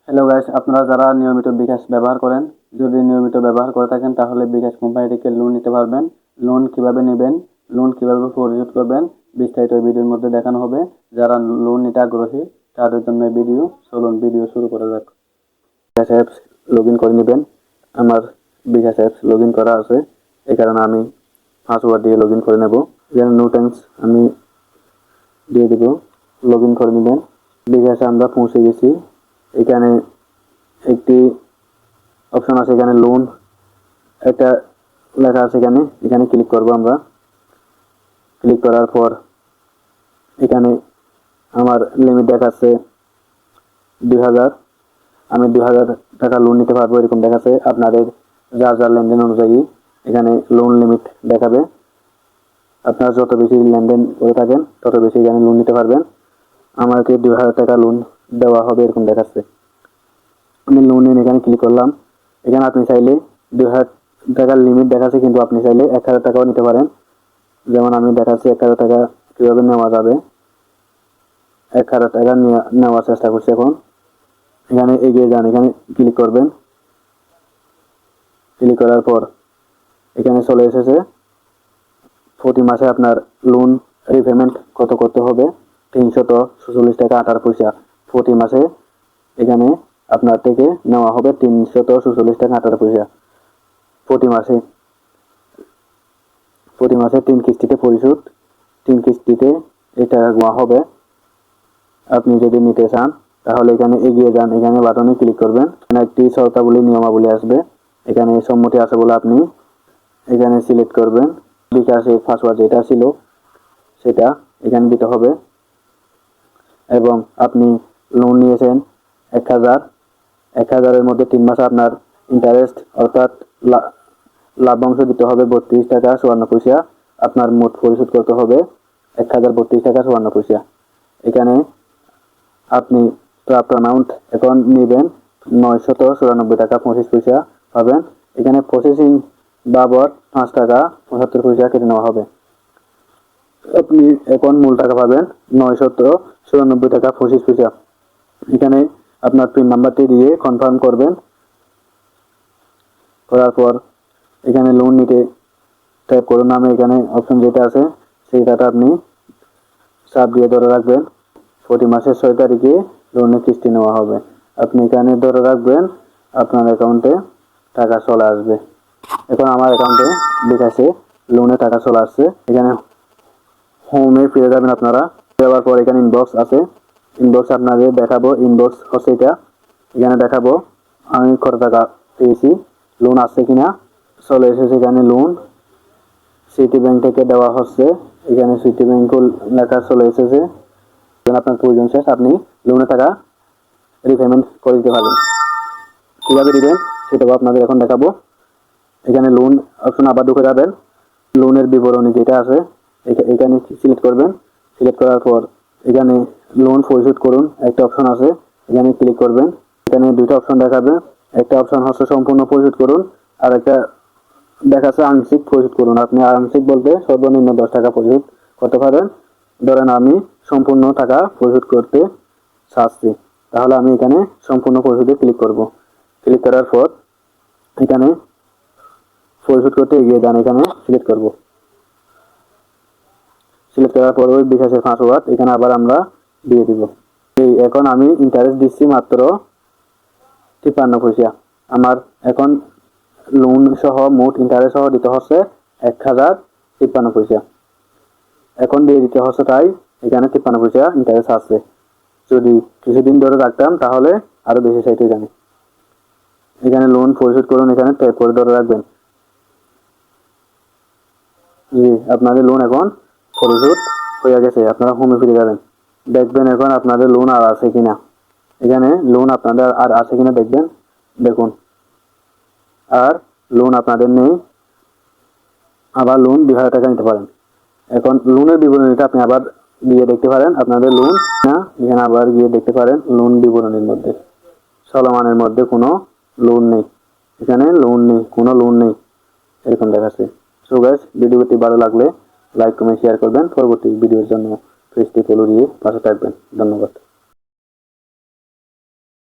Hello guys, আপনারা যারা নিয়মিত বিকাশ ব্যবহার করেন, যদি নিয়মিত ব্যবহার করে থাকেন তাহলে বিকাশ কোম্পানি থেকে লোন নিতে পারবেন। লোন কিভাবে নেবেন, লোন কিভাবে পরিশোধ করবেন বিস্তারিত এই ভিডিওর মধ্যে দেখানো হবে। যারা লোন নিতে আগ্রহী তাদের জন্য এই ভিডিও। চলুন ভিডিও শুরু করা যাক। বিকাশ অ্যাপস লগ ইন করে নেবেন। আমার বিকাশ অ্যাপস লগ ইন করা আছে, এই কারণে আমি পাসওয়ার্ড দিয়ে লগ ইন করে নেব। এখানে নো থ্যাঙ্কস আমি দিয়ে দেব। লগ ইন করে নেবেন। বিকাশে আমরা পৌঁছে গেছি। এখানে একটি অপশন আছে, এখানে লোন একটা লেখা আছে, এখানে ক্লিক করব। আমরা ক্লিক করার পর এখানে আমার লিমিট দেখাচ্ছে 2000। আমি 2000 টাকা লোন নিতে পারবো এরকম দেখাচ্ছে। আপনাদের যার লেনদেন অনুযায়ী এখানে লোন লিমিট দেখাবে। আপনারা যত বেশি লেনদেন করে থাকেন তত বেশি এখানে লোন নিতে পারবেন। আমাকে 2000 টাকা লোন দেওয়া হবে এরকম দেখাচ্ছে। আমি লোন নিয়ে এখানে ক্লিক করলাম। এখানে আপনি চাইলে 2000 টাকার লিমিট দেখাচ্ছে, কিন্তু আপনি চাইলে 1000 টাকাও নিতে পারেন। যেমন আমি দেখাচ্ছি 1000 টাকা কীভাবে নেওয়া যাবে। 1000 টাকা নেওয়ার চেষ্টা করছি এখন। এখানে এগিয়ে যান, এখানে ক্লিক করবেন। ক্লিক করার পর এখানে চলে এসেছে প্রতি মাসে আপনার লোন রিপেমেন্ট কত করতে হবে। 346 টাকা 18 পয়সা প্রতি মাসে এখানে আপনার থেকে নেওয়া হবে। 346 টাকা 18 পয়সা প্রতি মাসে। প্রতি মাসে 3 কিস্তিতে পরিশোধ। 3 কিস্তিতে এই টাকা নেওয়া হবে। আপনি যদি নিতে চান তাহলে এখানে এগিয়ে যান, এখানে বাটনে ক্লিক করবেন। এখানে একটি শর্তাবলী নিয়মাবলী আসবে, এখানে সম্মতি আছে বলে আপনি এখানে সিলেক্ট করবেন। বিকাশের পাসওয়ার্ড যেটা ছিল সেটা এখানে দিতে হবে। এবং আপনি লোন নিয়েছেন 1000 এর মধ্যে 3 মাসে আপনার ইন্টারেস্ট অর্থাৎ লাভ্যাংশ দিতে হবে 32 টাকা 54 পয়সা। আপনার মোট পরিশোধ করতে হবে 1032 টাকা 54 পয়সা। এখানে আপনি প্রাপ্ত অ্যামাউন্ট এখন নেবেন 994 টাকা 25 পয়সা পাবেন। এখানে প্রসেসিং বাবদ 5 টাকা 75 পয়সা কেটে নেওয়া হবে। আপনি এখন মূল টাকা পাবেন 994 টাকা 25 পয়সা। এখানে আপনার পিন নাম্বারটি দিয়ে কনফার্ম করবেন। করার পর এখানে লোন নিতে টাইপ করুন। আমি এখানে অপশন যেটা আছে সেইটাতে আপনি চাপ দিয়ে ধরে রাখবেন। প্রতি মাসের 6 তারিখে লোনের কিস্তি নেওয়া হবে। আপনি এখানে ধরে রাখবেন, আপনার অ্যাকাউন্টে টাকা চলে আসবে। এখন আমার অ্যাকাউন্টে বিকাশে লোনের টাকা চলে আসছে। এখানে হোমে ফিরে যাবেন আপনারা। যাওয়ার পর এখানে ইনবক্স আছে, ইনবক্স আপনাদের দেখাবো। ইনবক্স হচ্ছে এটা, এখানে দেখাবো আমি কত টাকা পেয়েছি, লোন আসছে কিনা। চলে এসেছে এখানে লোন সিটি ব্যাংক থেকে দেওয়া হচ্ছে। এখানে সিটি ব্যাংক লেখা চলে এসেছে। আপনার প্রয়োজন শেষ, আপনি লোনের টাকা রিপেমেন্ট করে দিতে পারবেন। কীভাবে দিবেন সেটাও আপনাদের এখন দেখাবো। এখানে লোন অপশন আবার ঢুকে যাবেন। লোনের বিবরণী যেটা আছে এখানে সিলেক্ট করবেন। সিলেক্ট করার পর এখানে লোন পরিশোধ করুন একটা অপশন আছে, এখানে ক্লিক করবেন। এখানে দুইটা অপশন দেখাবে, একটা অপশন হচ্ছে সম্পূর্ণ পরিশোধ করুন, আর একটা দেখাচ্ছে আংশিক পরিশোধ করুন। আপনি আংশিক বলতে সর্বনিম্ন 10 টাকা পরিশোধ করতে পারেন। ধরেন আমি সম্পূর্ণ টাকা পরিশোধ করতে চাচ্ছি, তাহলে আমি এখানে সম্পূর্ণ পরিশোধে ক্লিক করব। ক্লিক করার পর এখানে পরিশোধ করতে এগিয়ে যান, এখানে সিলেক্ট করব। সিলেক্ট করার পর ওই বিকাশের পাসওয়ার্ড এখানে আবার আমরা দিয়ে দিব। এখন আমি ইন্টারেস্ট দিচ্ছি মাত্র 53 পয়সা। আমার এখন লোন সহ মোট ইন্টারেস্ট সহ দিতে হচ্ছে 1053 পয়সা। এখন দিয়ে দিতে হচ্ছে, তাই এখানে 53 পয়সা ইন্টারেস্ট আছে। যদি কিছুদিন ধরে রাখতাম তাহলে আরো বেশি চাইতে জানি। এখানে লোন পরিশোধ করুন, এখানে ট্যাপ করে ধরে রাখবেন। জি, আপনাদের লোন এখন পরিশোধ হয়ে গেছে। আপনারা হোমে ফিরে যাবেন, দেখবেন এখন আপনাদের লোন আর আছে কিনা। এখানে লোন আপনাদের আর আছে কিনা দেখবেন, দেখুন আর লোন আপনাদের নেই। আবার লোন 2000 টাকা নিতে পারেন। এখন লোনের বিবরণীটা আপনি আবার গিয়ে দেখতে পারেন আপনাদের লোন না। এখানে আবার গিয়ে দেখতে পারেন লোন বিবরণীর মধ্যে চলমানের মধ্যে কোনো লোন নেই। এখানে লোন নেই, কোনো লোন নেই এরকম দেখাচ্ছে। সো গাইস, ভিডিওটি ভালো লাগলে লাইক কমেন্ট শেয়ার করবেন। পরবর্তী ভিডিওর জন্য পেজটি ফলো দিয়ে পাশে থাকবেন। ধন্যবাদ।